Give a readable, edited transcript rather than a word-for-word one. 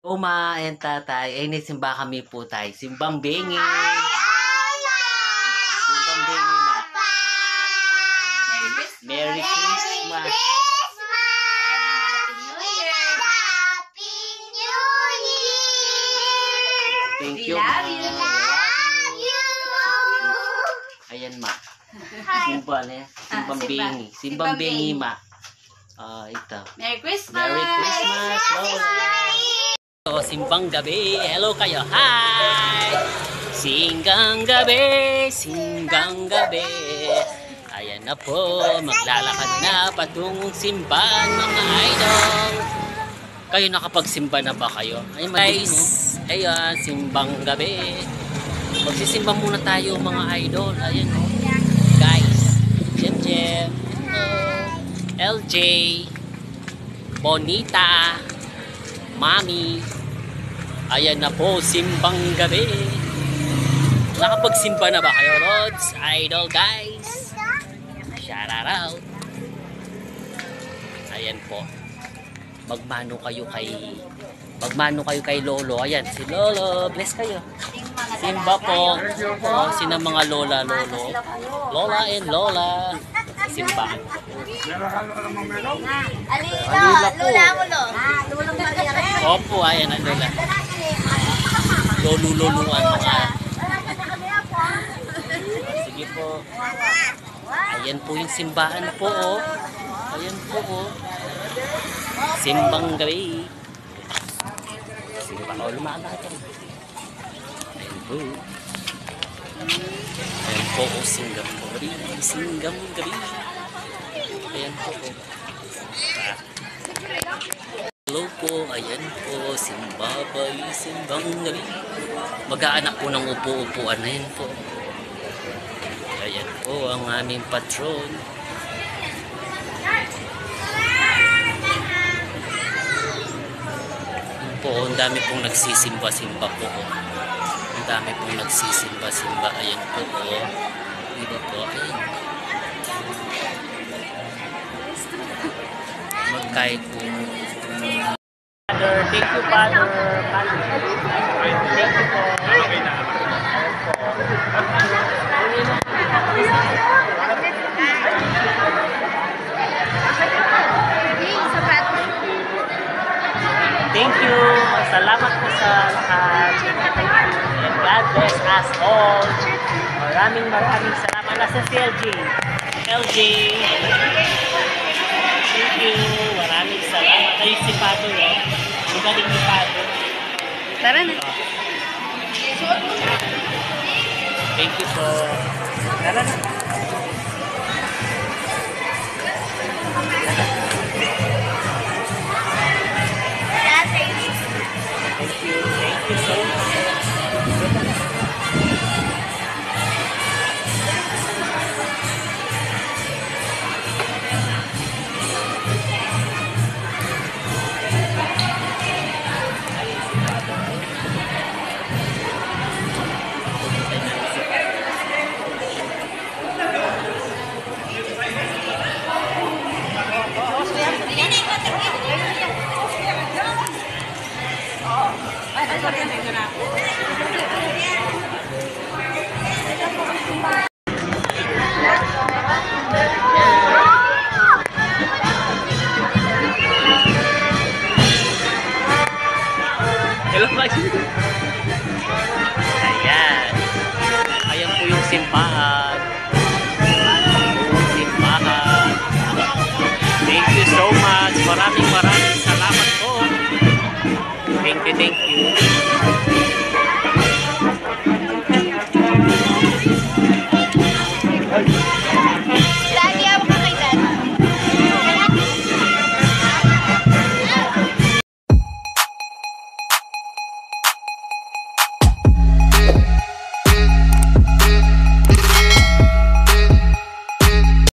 Uma and tatay, ay nagsimba kami po tayo. Simbang bengi. Simbang bengi na. Merry Christmas. Thank you, ma. Ayan, ma. Simba na yan. Simbang bengi. Simbang bengi, ma. Ito. Merry Christmas! Merry Christmas, Lola. So, simbang gabi. Hello kayo. Hi! Singgang gabi, singgang gabi. Ayan na po, maglalakad na patungong simbahan, mga idol. Kayo nakapagsimba na ba kayo? Ay, guys, ayan, simbang gabi. Magsisimba muna tayo, mga idol. Ayan o. Guys, Jem, LJ, Bonita, Mami. Ayan na po, simbang gabi. Nakapagsimba na ba kayo, Rods? Idol, guys. Shout out. Ayan po. Magmano kayo kay Lolo. Ayan, si Lolo. Bless kayo. Simba po. Sina mga Lola, Lolo. Lola and Lola. Simba. Alila po. Opo, ayan ang Lola. Lolo-loluan mga. Sige po. Ayan po yung simbahan po, oh. Ayan po, oh. Simbang gabi. Simba ko, lumaga ito. Ayan po. Ayan po, oh, singgam gabi. Singgam gabi. Ayan po, oh. Hello po, ayan po, simbabay, simbang gabi. Mag-aanak po ng upo-upuan na yan po. Ayan po ang aming patron. Ayan po, ang dami pong nagsisimba-simba po. Ang dami pong nagsisimba-simba. Ayan po, diba po, ayan. Magkahit po. Father, thank you, Father. Thank you po. Thank you. Salamat po sa lahat. And God bless us all. Maraming salamat. Nasa si LJ. LJ. Thank you. Maraming salamat. Kayo si Pato, oh. Ang galing ni Pato. Tara na. Thank you po. Tara na. Thank you so much. Ayan. Ayan po yung simbahan. Thank you so much. Maraming